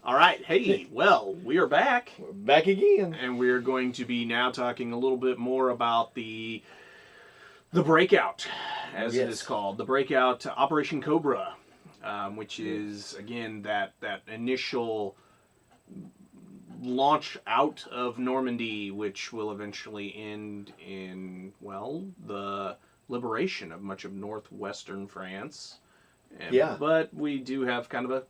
All right. Hey, well, we are back. We're back again. And we're going to be now talking a little bit more about the Breakout, as it is called. The Breakout Operation Cobra, which is, again, that initial launch out of Normandy, which will eventually end in, well, the liberation of much of northwestern France. But we do have kind of a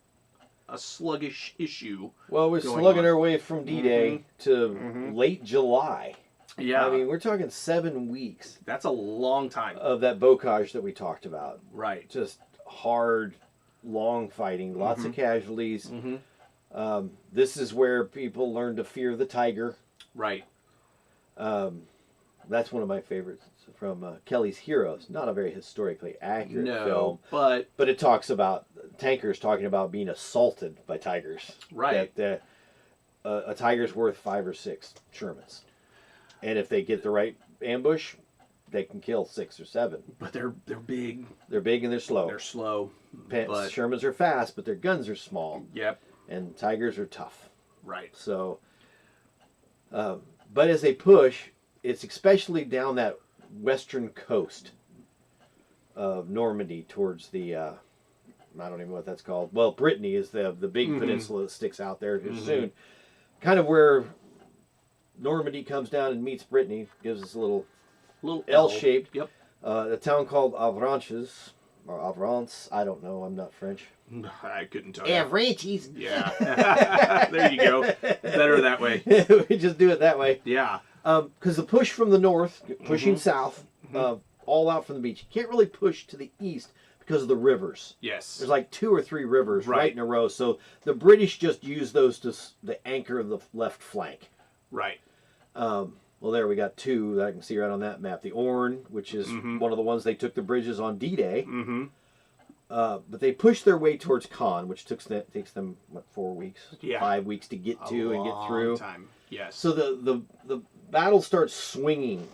sluggish issue. Well, we're slugging our way from D-Day to late July. Yeah. I mean, we're talking 7 weeks. That's a long time. Of that bocage that we talked about. Right. Just hard, long fighting, lots of casualties. This is where people learn to fear the tiger. Right. That's one of my favorites from Kelly's Heroes. Not a very historically accurate film. But it talks about tankers talking about being assaulted by tigers. Right. That a tiger's worth 5 or 6 Shermans. And if they get the right ambush, they can kill 6 or 7. But they're big. They're big and they're slow. They're slow. But Shermans are fast, but their guns are small. Yep. And tigers are tough. Right. So, but as they push, it's especially down that western coast of Normandy towards the, I don't even know what that's called. Well, Brittany is the big peninsula that sticks out there soon. Kind of where Normandy comes down and meets Brittany, gives us a little L-shaped. Yep. A town called Avranches, or Avrance, I don't know, I'm not French. I couldn't tell you. Avranches. Yeah. There you go. Better that way. We just do it that way. Yeah. Because the push from the north, pushing south, all out from the beach, you can't really push to the east because of the rivers. Yes. There's like 2 or 3 rivers right in a row. So the British just use those to the anchor of the left flank. Right. Well, there we got 2 that I can see right on that map. The Orne, which is one of the ones they took the bridges on D-Day. But they pushed their way towards Caen, which takes them, what, 4 weeks? Yeah. 5 weeks to get to and get through. Time. Yes. So the battle starts swinging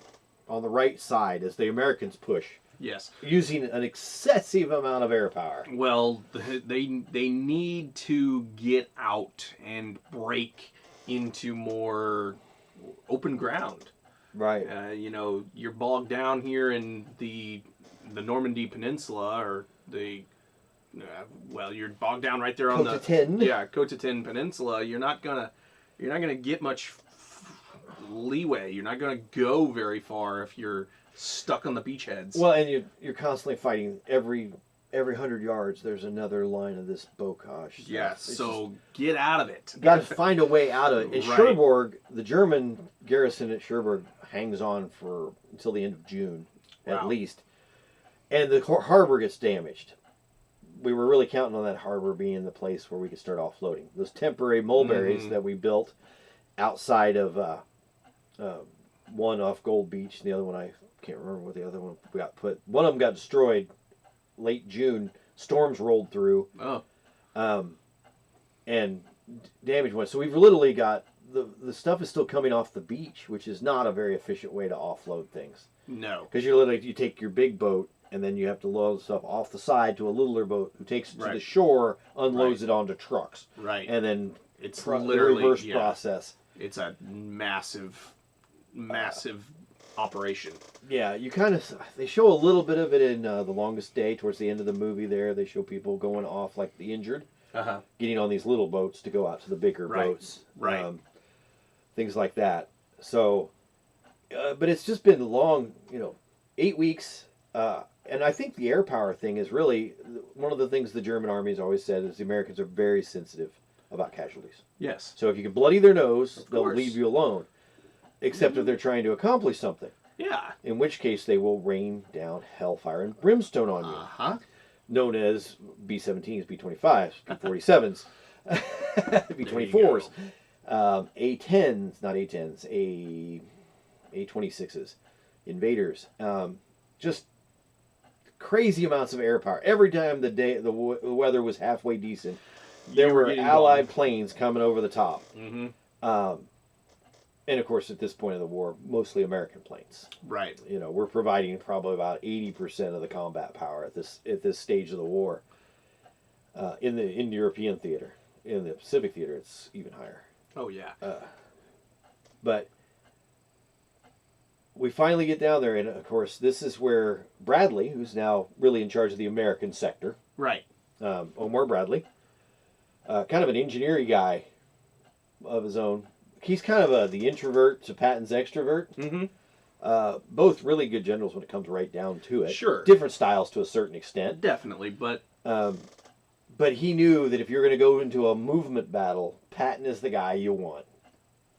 on the right side as the Americans push. Yes. Using an excessive amount of air power. Well, they need to get out and break into more open ground. Right. You're bogged down here in the Normandy Peninsula, or you're bogged down right there on Cotentin Peninsula. You're not gonna get much leeway. You're not gonna go very far if you're stuck on the beachheads. Well, and you're constantly fighting every 100 yards. There's another line of this bocage. Yes. So get out of it. Got to find a way out of it. In Cherbourg, the German garrison at Cherbourg hangs on until the end of June, at least. And the harbor gets damaged. We were really counting on that harbor being the place where we could start offloading. Those temporary mulberries that we built outside of one off Gold Beach, the other one I can't remember what the other one got put. One of them got destroyed late June. Storms rolled through. And damage went. So we've literally got the stuff is still coming off the beach, which is not a very efficient way to offload things. No. Because you take your big boat and then you have to load stuff off the side to a littler boat who takes it to the shore, unloads it onto trucks. Right. And then it's literally reverse process. It's a massive operation. Yeah, they show a little bit of it in The Longest Day towards the end of the movie there. They show people going off like the injured, getting on these little boats to go out to the bigger boats. Right. Things like that. So, but it's just been long, 8 weeks. And I think the air power thing is really one of the things the German army has always said is the Americans are very sensitive about casualties. Yes. So if you can bloody their nose, they'll leave you alone. Except if they're trying to accomplish something. Yeah. In which case they will rain down hellfire and brimstone on you. Known as B-17s, B-25s, B-47s, B-24s, A-10s, not A-10s, A-26s, invaders. Just crazy amounts of air power. Every time the weather was halfway decent, there were Allied planes coming over the top. And of course, at this point of the war, mostly American planes. Right. We're providing probably about 80% of the combat power at this stage of the war in the European theater. in the Pacific Theater, it's even higher. Oh, yeah. But we finally get down there, and of course, this is where Bradley, who's now really in charge of the American sector, Right. Omar Bradley, kind of an engineering guy of his own. He's kind of the introvert to Patton's extrovert. Mm-hmm. Both really good generals when it comes right down to it. Sure. Different styles to a certain extent. Definitely, but he knew that if you're going to go into a movement battle, Patton is the guy you want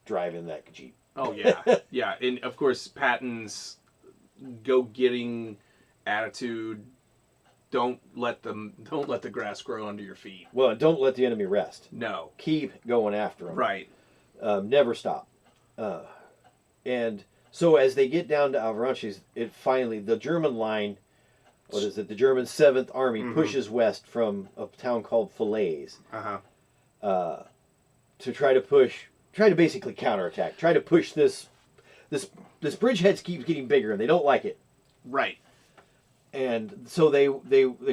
driving that Jeep. Oh, yeah. Yeah, and of course, Patton's go-getting attitude, don't let the grass grow under your feet. Well, don't let the enemy rest. No. Keep going after them. Right. Never stop. And so as they get down to Avranches, the German line, the German 7th Army pushes west from a town called Falaise. To try to basically counterattack, try to push this bridgehead keeps getting bigger, and they don't like it. Right. And so they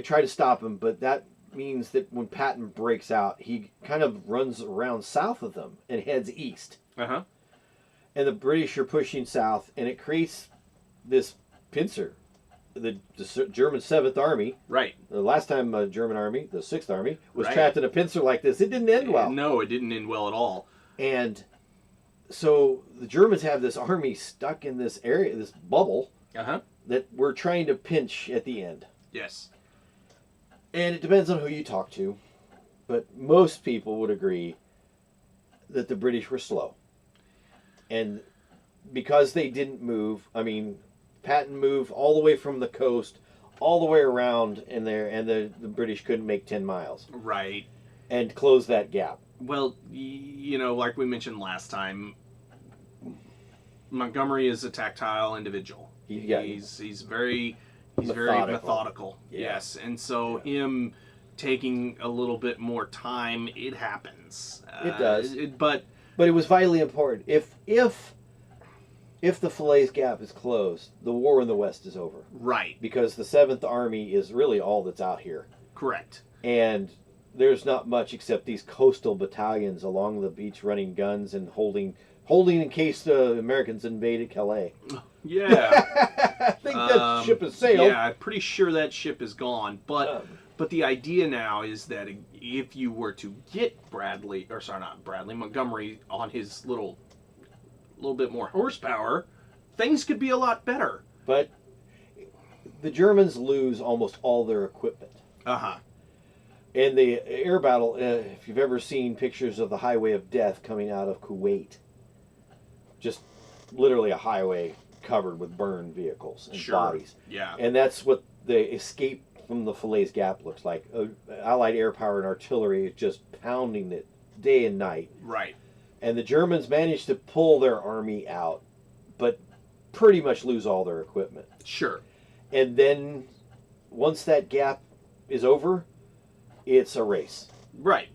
try to stop him, but that means that when Patton breaks out, he kind of runs around south of them and heads east. And the British are pushing south, and it creates this pincer. The German 7th Army, right? The last time German Army, the 6th Army, was right. trapped in a pincer like this. It didn't end well. No, it didn't end well at all. And so the Germans have this army stuck in this area, this bubble, that we're trying to pinch at the end. Yes. And it depends on who you talk to, but most people would agree that the British were slow. And because they didn't move, I mean, Patton moved all the way from the coast, all the way around in there, and the British couldn't make 10 miles. Right. And close that gap. Well, like we mentioned last time, Montgomery is a tactile individual. He's very methodical. Yeah. Yes, and so him taking a little bit more time, it happens. It does. But it was vitally important. If the Falaise Gap is closed, the war in the West is over. Right. Because the 7th Army is really all that's out here. Correct. And there's not much except these coastal battalions along the beach running guns and holding in case the Americans invaded Calais. Yeah. I think that ship has sailed. Yeah, I'm pretty sure that ship is gone. But the idea now is that if you were to get Montgomery on his little bit more horsepower, things could be a lot better. But the Germans lose almost all their equipment. And the air battle, if you've ever seen pictures of the Highway of Death coming out of Kuwait, just literally a highway covered with burned vehicles and bodies. Yeah. And that's what the escape from the Falaise Gap looks like. Allied air power and artillery is just pounding it day and night. Right. And the Germans managed to pull their army out, but pretty much lose all their equipment. Sure. And then once that gap is over, it's a race. Right.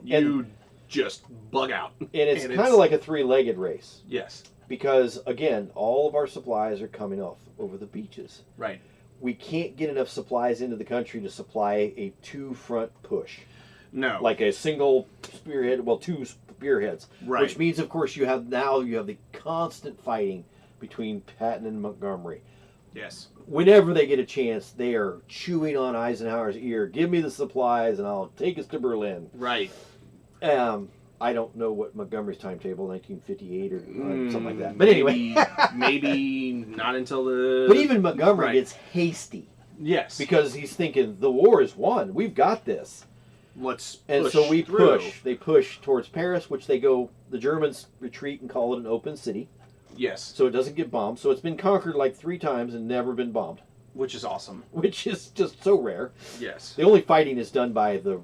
You just bug out. And it's kind of like a three-legged race. Yes. Because, again, all of our supplies are coming off over the beaches. Right. We can't get enough supplies into the country to supply a two-front push. No. Like a single spearhead, two spearheads. Right. Which means, of course, you have the constant fighting between Patton and Montgomery. Yes. Whenever they get a chance, they are chewing on Eisenhower's ear. Give me the supplies and I'll take us to Berlin. Right. I don't know what Montgomery's timetable, 1958 or something like that. But anyway. maybe not until the... But even Montgomery gets hasty. Yes. Because he's thinking, the war is won. We've got this. Let's push And so we through. push. They push towards Paris, which the Germans retreat and call it an open city. Yes. So it doesn't get bombed. So it's been conquered like 3 times and never been bombed. Which is awesome. Which is just so rare. Yes. The only fighting is done by the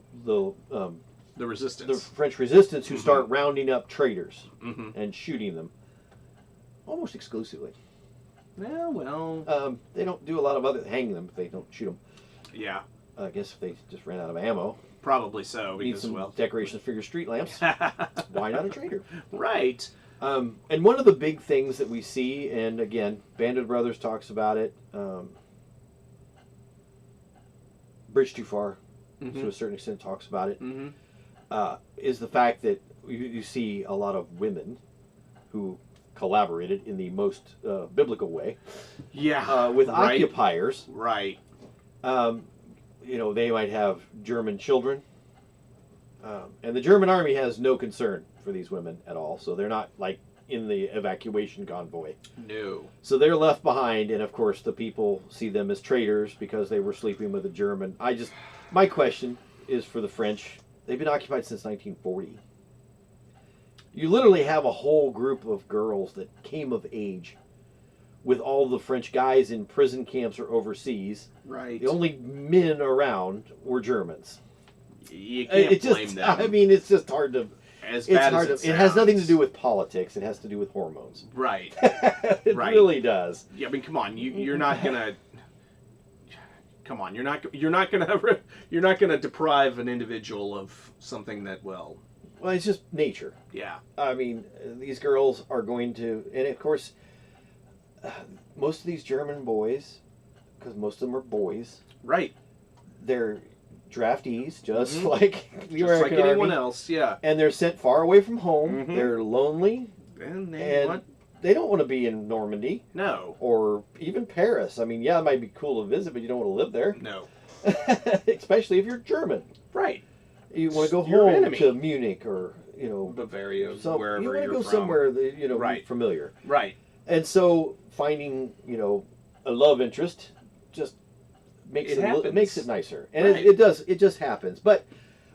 resistance. The French resistance who start rounding up traitors and shooting them. Almost exclusively. Well. They don't do a lot of other hanging them if they don't shoot them. Yeah. I guess if they just ran out of ammo. Probably so. Need some decorations for your street lamps. Why not a traitor? Right. And one of the big things that we see, and again, Band of Brothers talks about it, Bridge Too Far, to a certain extent, talks about it. is the fact that you see a lot of women who collaborated in the most biblical way. Yeah. With right. occupiers. Right. They might have German children. And the German army has no concern for these women at all. So they're not like in the evacuation convoy. No. So they're left behind. And of course, the people see them as traitors because they were sleeping with a German. My question is for the French. They've been occupied since 1940. You literally have a whole group of girls that came of age with all the French guys in prison camps or overseas. Right. The only men around were Germans. You can't blame them. I mean, it's just hard to... As bad as it sounds. It has nothing to do with politics. It has to do with hormones. Right. It really does. Yeah, I mean, come on. You're not gonna... Come on. You're not gonna deprive an individual of something that, well, it's just nature. Yeah. I mean, these girls are going to... And of course, most of these German boys, because most of them are boys... Right. They're draftees, just like the just American like anyone Army. else, yeah. And they're sent far away from home. They're lonely. And they don't want to be in Normandy. No. Or even Paris. I mean, yeah, it might be cool to visit, but you don't want to live there. No. Especially if you're German. Right. You want to go Your home enemy. to Munich or, Bavaria, wherever you want to you're go from. somewhere that, Right. familiar. Right. And so finding, a love interest just makes it makes it nicer. And Right. it just happens. But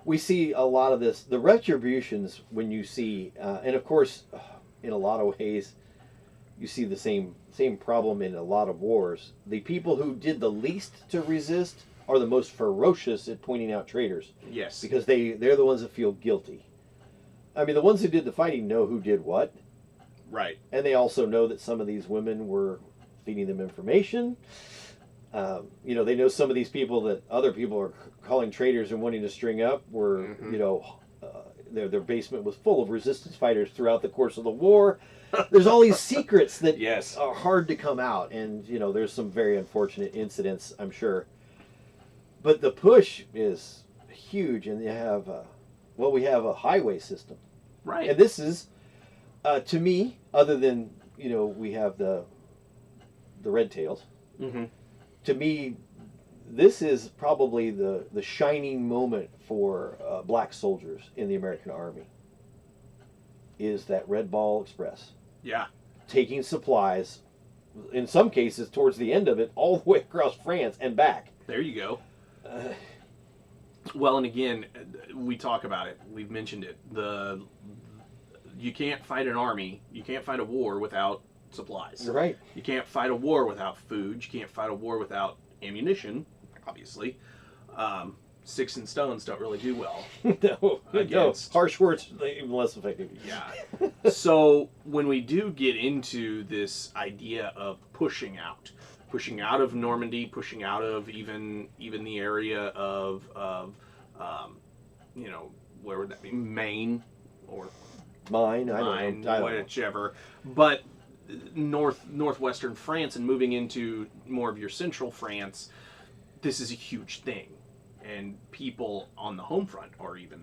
we see a lot of this, the retributions when you see, and of course, in a lot of ways, you see the same problem in a lot of wars. The people who did the least to resist are the most ferocious at pointing out traitors. Yes. Because they're the ones that feel guilty. I mean, the ones who did the fighting know who did what. Right. And they also know that some of these women were feeding them information. They know some of these people that other people are calling traitors and wanting to string up were, their basement was full of resistance fighters throughout the course of the war. There's all these secrets that Yes. are hard to come out. And, there's some very unfortunate incidents, I'm sure. But the push is huge. And you have, we have a highway system. Right. And this is, to me, other than, we have the red tails. Mm-hmm. To me, this is probably the shining moment for black soldiers in the American Army. Is that Red Ball Express. Yeah. Taking supplies, in some cases towards the end of it, all the way across France and back. There you go. Well, and again, we talk about it. We've mentioned it. You can't fight an army. You can't fight a war without supplies. Right. You can't fight a war without food. You can't fight a war without ammunition, obviously. Sticks and stones don't really do well. No, harsh words even less effective. Yeah. So when we do get into this idea of pushing out of Normandy, pushing out of even the area of where would that be? Maine or Mine, I don't know. Whichever. But northwestern France and moving into more of your central France, this is a huge thing. And people on the home front are even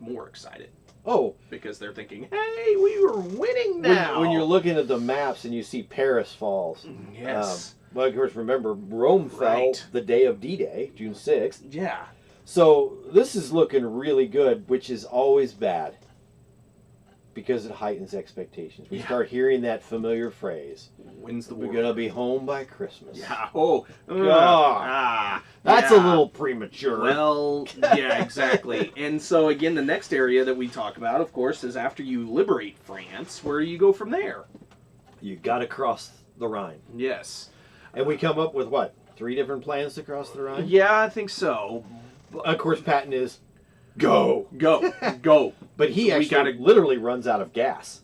more excited. Oh. Because they're thinking, hey, we were winning now. When you're looking at the maps and you see Paris falls. Yes. Well, of course, remember, Rome fell the day of D-Day, June 6th. Yeah. So this is looking really good, which is always bad. Because it heightens expectations. We start hearing that familiar phrase. When's the war? We're going to be home by Christmas. Yeah. Oh. That's a little premature. Well, yeah, exactly. And so, again, the next area that we talk about, of course, is after you liberate France, where do you go from there? You got to cross the Rhine. Yes. And we come up with, 3 different plans to cross the Rhine? Yeah, I think so. Of course, Patton is, go. But he actually literally runs out of gas.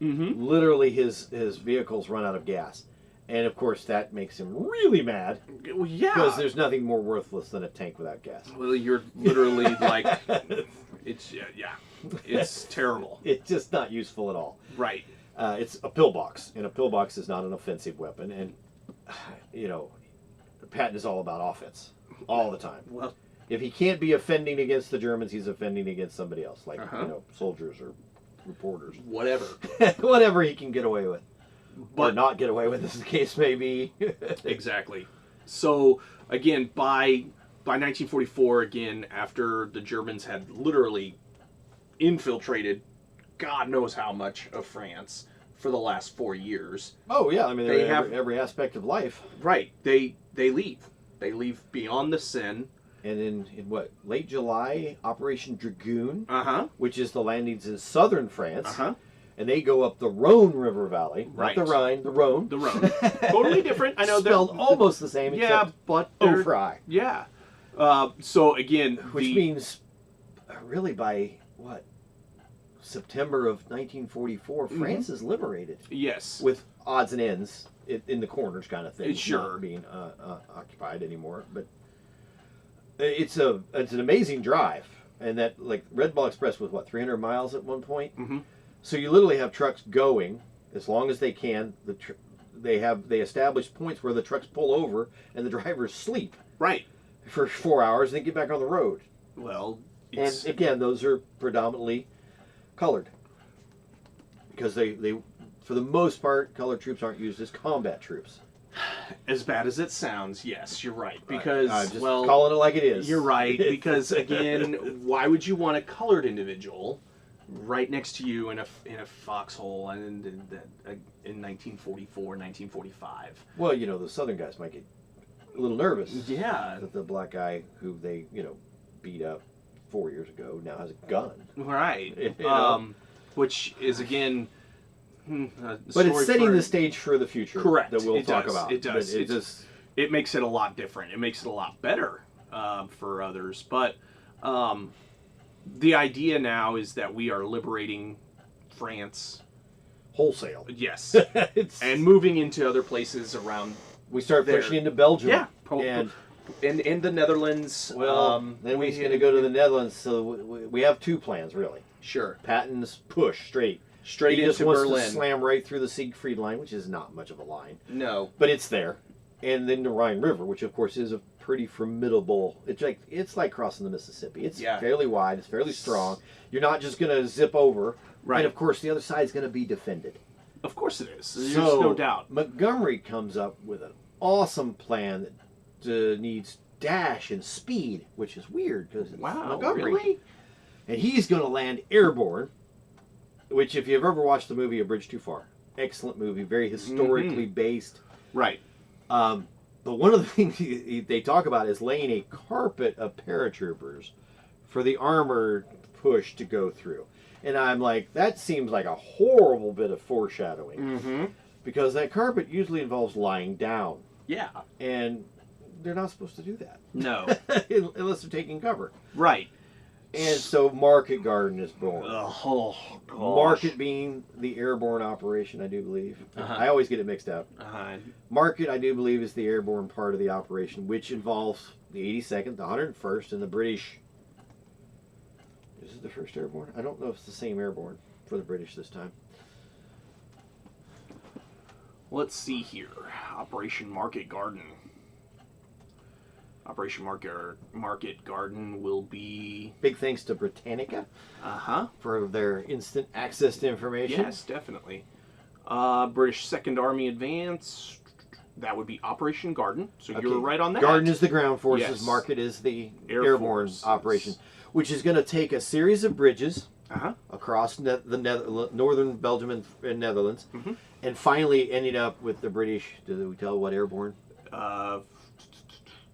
Mm-hmm. Literally, his vehicles run out of gas. And, of course, that makes him really mad. Well, yeah. Because there's nothing more worthless than a tank without gas. Well, you're literally like, it's terrible. It's just not useful at all. Right. It's a pillbox, and a pillbox is not an offensive weapon. And, Patton is all about offense all the time. Well, If he can't be offending against the Germans, he's offending against somebody else, like soldiers or reporters, whatever, whatever he can get away with, but or not get away with, as the case may be. Exactly. So again, by 1944, again after the Germans had literally infiltrated, God knows how much of France for the last 4 years. Oh yeah, I mean they have every aspect of life. Right. They leave. They leave beyond the Seine. And in what, late July, Operation Dragoon, which is the landings in southern France, and they go up the Rhone River Valley, not the Rhine, the Rhone. The Rhone, totally different. I know spelled almost the same. Yeah, but au fry. Yeah. So again, which means really by what, September of 1944, France is liberated. Yes. With odds and ends in the corners, kind of thing. Sure. Not being occupied anymore, but. It's an amazing drive, and that, like, Red Ball Express was what, 300 miles at one point. So you literally have trucks going as long as they can. They establish points where the trucks pull over and the drivers sleep. Right. For 4 hours, and then get back on the road. Well, and again, those are predominantly colored, because they for the most part, colored troops aren't used as combat troops. As bad as it sounds, yes, you're right. Because, just calling it like it is. You're right. Because, again, why would you want a colored individual right next to you in a foxhole in 1944, 1945? Well, the Southern guys might get a little nervous. Yeah. That the black guy who they, beat up 4 years ago now has a gun. Right. Which is, again... but it's setting the stage for the future. Correct. That we'll talk about. It does. It makes it a lot different. It makes it a lot better for others. But the idea now is that we are liberating France wholesale. Yes. And moving into other places around. We start pushing into Belgium. Yeah. And in the Netherlands. Well, then we're going to go to the Netherlands. So we have two plans, really. Sure. Patton's push straight into just wants Berlin. To slam right through the Siegfried line, which is not much of a line. No. But it's there. And then the Rhine River, which of course is a pretty formidable. It's like crossing the Mississippi. It's fairly wide. It's fairly strong. You're not just going to zip over. Right. And of course the other side is going to be defended. Of course it is. There's so no doubt. Montgomery comes up with an awesome plan that needs dash and speed, which is weird because it's Montgomery. Really? And he's going to land airborne. Which, if you've ever watched the movie A Bridge Too Far, excellent movie, very historically based. Right. But one of the things they talk about is laying a carpet of paratroopers for the armored push to go through. And I'm like, that seems like a horrible bit of foreshadowing. Because that carpet usually involves lying down. Yeah. And they're not supposed to do that. No. Unless they're taking cover. Right. And so Market Garden is born. Oh, gosh. Market being the airborne operation, I do believe. I always get it mixed up. Market, I do believe, is the airborne part of the operation, which involves the 82nd, the 101st, and the British. Is it the 1st Airborne? I don't know if it's the same airborne for the British this time. Let's see here. Operation Market Garden. Operation Market Garden will be... Big thanks to Britannica for their instant access to information. Yes, definitely. British Second Army Advance, that would be Operation Garden. So you were right on that. Garden is the ground forces, yes. Market is the airborne operation, which is going to take a series of bridges across the northern Belgium and Netherlands, and finally ending up with the British. Did we tell what airborne?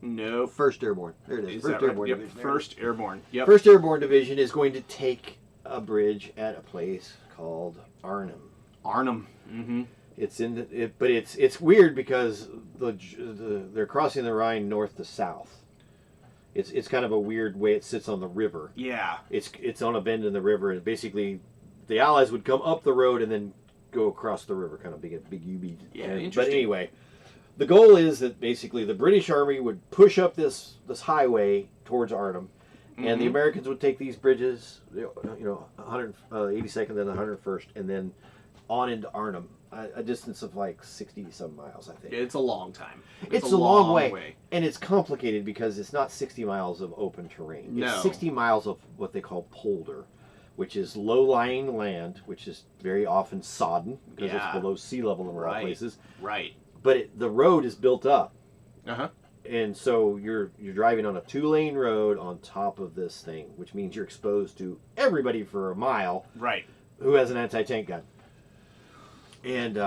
No. 1st Airborne. There it is. First Airborne Division. 1st Airborne. Yep. 1st Airborne Division is going to take a bridge at a place called Arnhem. Arnhem. It's in but it's weird because they're crossing the Rhine north to south. It's kind of a weird way it sits on the river. Yeah. It's on a bend in the river, and basically the Allies would come up the road and then go across the river, kind of big U-beat. Yeah, interesting. But anyway. The goal is that basically the British Army would push up this highway towards Arnhem, and the Americans would take these bridges, 82nd and 101st, and then on into Arnhem. a distance of like 60-some miles, I think. It's a long time. It's a long way. And it's complicated because it's not 60 miles of open terrain. No. It's 60 miles of what they call polder, which is low-lying land, which is very often sodden because it's below sea level in a lot of places. Right. But the road is built up. Uh-huh. And so you're driving on a 2-lane road on top of this thing, which means you're exposed to everybody for a mile. Right. Who has an anti-tank gun. And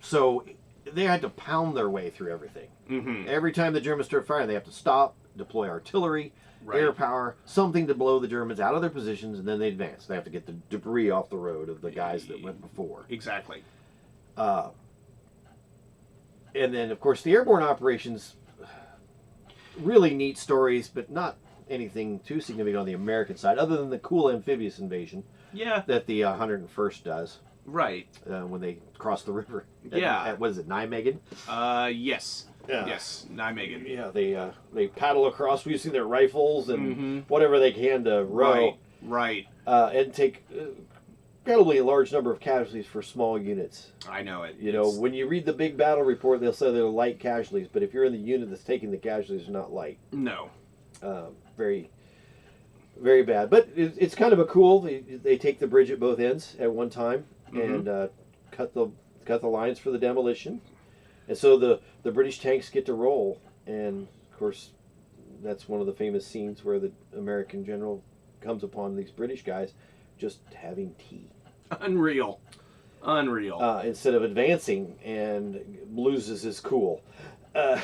so they had to pound their way through everything. Mm-hmm. Every time the Germans start firing, they have to stop, deploy artillery, air power, something to blow the Germans out of their positions, and then they advance. They have to get the debris off the road of the guys that went before. Exactly. And then, of course, the airborne operations, really neat stories, but not anything too significant on the American side, other than the cool amphibious invasion that the 101st does. Right. When they cross the river. At what is it, Nijmegen? Yes. Yeah. Yes, Nijmegen. Yeah, they paddle across using their rifles and whatever they can to row. Right. And take incredibly a large number of casualties for small units. I know it. You know, when you read the big battle report, they'll say they're light casualties, but if you're in the unit that's taking the casualties, they're not light. No. Very, very bad. But it's kind of a cool. They take the bridge at both ends at one time and cut the lines for the demolition, and so the British tanks get to roll. And of course, that's one of the famous scenes where the American general comes upon these British guys just having tea. Unreal. Instead of advancing, and loses his cool. And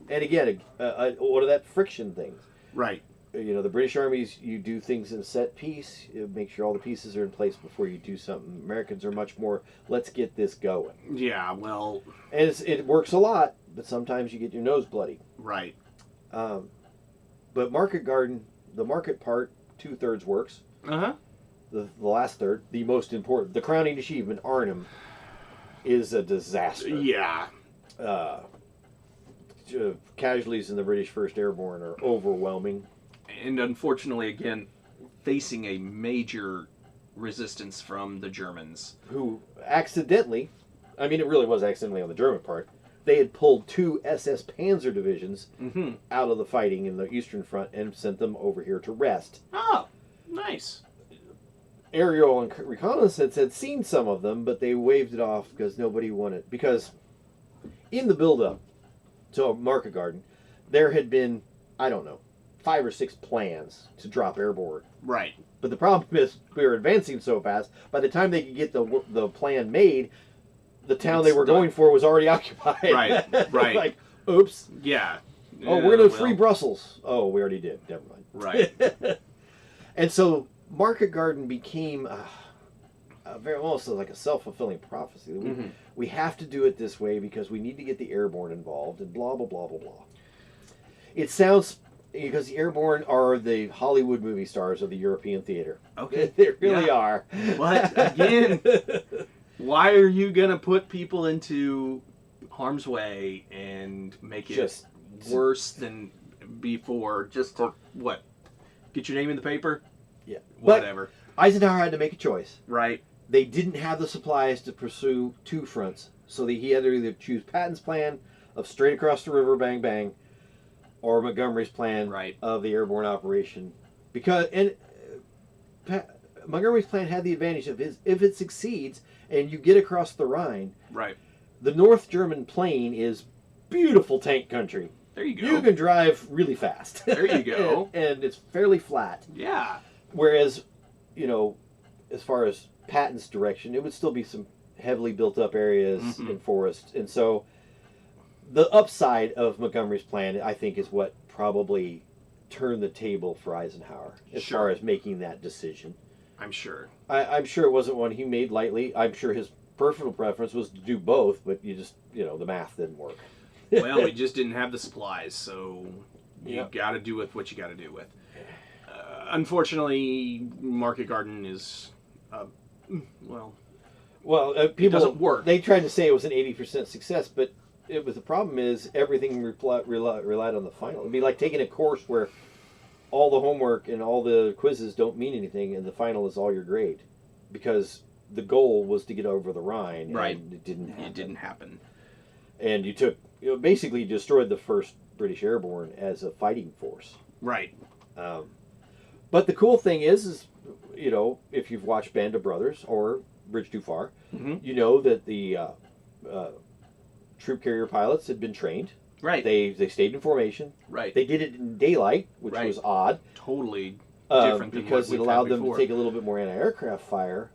again, one of that friction things. Right. You know, the British armies, you do things in a set piece, you make sure all the pieces are in place before you do something. Americans are much more, let's get this going. Yeah, well... And it works a lot, but sometimes you get your nose bloody. Right. But Market Garden, the market part, 2/3 works. Uh-huh. The last third, the most important, the crowning achievement, Arnhem, is a disaster. Yeah. Casualties in the British 1st Airborne are overwhelming. And unfortunately, again, facing a major resistance from the Germans. Who accidentally, I mean it really was accidentally on the German part, they had pulled 2 SS Panzer divisions out of the fighting in the Eastern Front and sent them over here to rest. Oh, nice. Aerial and reconnaissance had seen some of them, but they waved it off because nobody wanted. Because in the build-up to Market Garden, there had been, I don't know, 5 or 6 plans to drop airborne. Right. But the problem is we were advancing so fast, by the time they could get the plan made, the town they were going for was already occupied. Right, right. Like, oops. Yeah. Oh, we're going to free Brussels. Oh, we already did. Never mind. Right. And so Market Garden became very almost like a self-fulfilling prophecy. We have to do it this way because we need to get the airborne involved and blah, blah, blah, blah, blah. It sounds... Because the airborne are the Hollywood movie stars of the European theater. Okay. They really are. But, again, why are you going to put people into harm's way and make it worse than before just to, what, get your name in the paper? Yeah. Whatever. But Eisenhower had to make a choice. Right. They didn't have the supplies to pursue 2 fronts. So he had to either choose Patton's plan of straight across the river, bang, bang, or Montgomery's plan of the airborne operation. Because Montgomery's plan had the advantage of if it succeeds and you get across the Rhine, the North German plain is beautiful tank country. There you go. You can drive really fast. There you go. and it's fairly flat. Yeah. Whereas, you know, as far as Patton's direction, it would still be some heavily built up areas and forests. And so the upside of Montgomery's plan, I think, is what probably turned the table for Eisenhower as far as making that decision. I'm sure. I'm sure it wasn't one he made lightly. I'm sure his personal preference was to do both, but the math didn't work. Well, we just didn't have the supplies, so you got to do with what you got to do with. Unfortunately, Market Garden is, people it doesn't work. They tried to say it was an 80% success, but the problem is everything relied on the final. It'd be like taking a course where all the homework and all the quizzes don't mean anything, and the final is all your grade, because the goal was to get over the Rhine, Right. and it didn't happen. It didn't happen. And you basically destroyed the first British Airborne as a fighting force. Right. But the cool thing is, if you've watched Band of Brothers or Bridge Too Far, you know that the troop carrier pilots had been trained. Right. They stayed in formation. Right. They did it in daylight, which was odd. Totally different than because what it allowed them to take a little bit more anti-aircraft fire.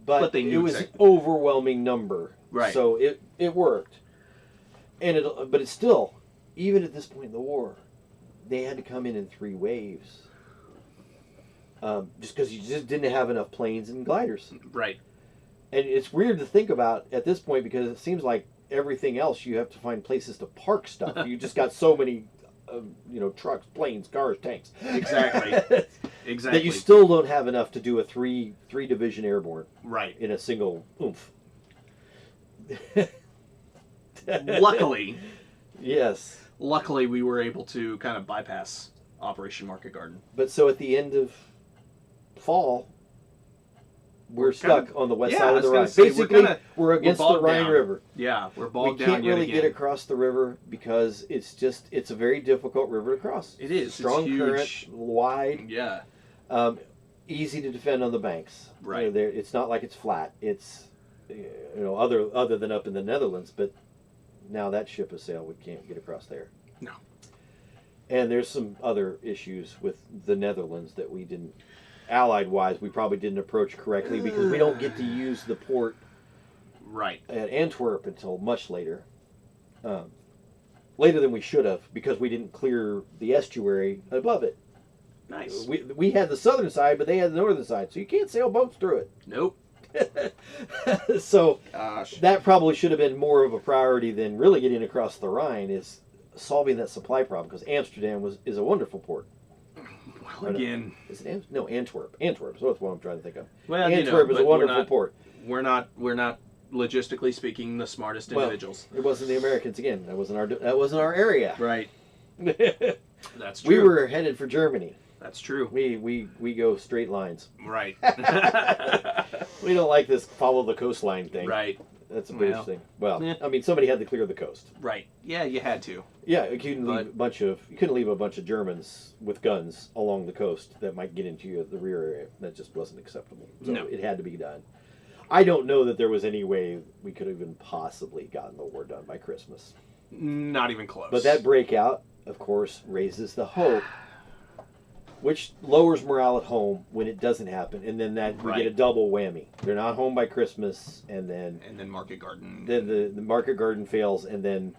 But they knew it was an overwhelming number. Right. So it worked. But it's still, even at this point in the war, they had to come in 3 waves. Just because you just didn't have enough planes and gliders. Right. And it's weird to think about at this point because it seems like everything else you have to find places to park stuff. You just got so many, trucks, planes, cars, tanks. Exactly. Exactly. That you still don't have enough to do a three division airborne. Right. In a single oomph. Luckily. Yes. Luckily, we were able to kind of bypass Operation Market Garden. But so at the end of fall, we're stuck on the west side of the Rhine. Basically, we're against the Rhine River. Yeah, we're bogged down. We can't really get across the river because it's a very difficult river to cross. It is. Strong current, wide. Yeah. Easy to defend on the banks. Right. It's not like it's flat. It's other than up in the Netherlands, but now that ship has sailed. We can't get across there. No. And there's some other issues with the Netherlands that we didn't. Allied-wise, we probably didn't approach correctly because we don't get to use the port at Antwerp until much later. Later than we should have because we didn't clear the estuary above it. Nice. We had the southern side, but they had the northern side, so you can't sail boats through it. Nope. So Gosh. That probably should have been more of a priority than really getting across the Rhine is solving that supply problem because Amsterdam is a wonderful port. Well, again, is it Antwerp? Antwerp is what I'm trying to think of. Well, Antwerp is a wonderful port. We're not logistically speaking the smartest individuals. It wasn't the Americans again. That wasn't our area. Right. That's true. We were headed for Germany. That's true. We go straight lines. Right. We don't like this follow the coastline thing. Right. That's a British thing. Well, I mean, somebody had to clear the coast. Right. Yeah, you had to. Yeah, you couldn't leave a bunch of Germans with guns along the coast that might get into the rear area. That just wasn't acceptable. So it had to be done. I don't know that there was any way we could have even possibly gotten the war done by Christmas. Not even close. But that breakout, of course, raises the hope, which lowers morale at home when it doesn't happen, and then we get a double whammy. They're not home by Christmas, and then Market Garden. Then the Market Garden fails, and then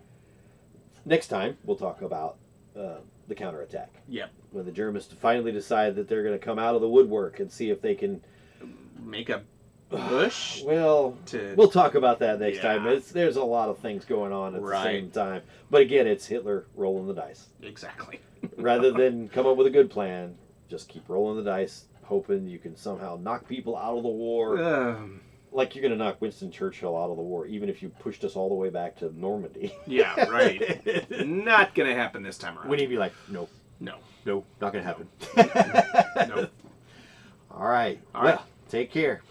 next time we'll talk about the counterattack. Yep. When the Germans finally decide that they're going to come out of the woodwork and see if they can make a push. We'll talk about that next time. There's a lot of things going on at the same time, but again, it's Hitler rolling the dice. Exactly. Rather than come up with a good plan, just keep rolling the dice, hoping you can somehow knock people out of the war. Like you're going to knock Winston Churchill out of the war, even if you pushed us all the way back to Normandy. Yeah, right. Not going to happen this time around. Wouldn't he be like, no, not going to happen. No. All right. Well, take care.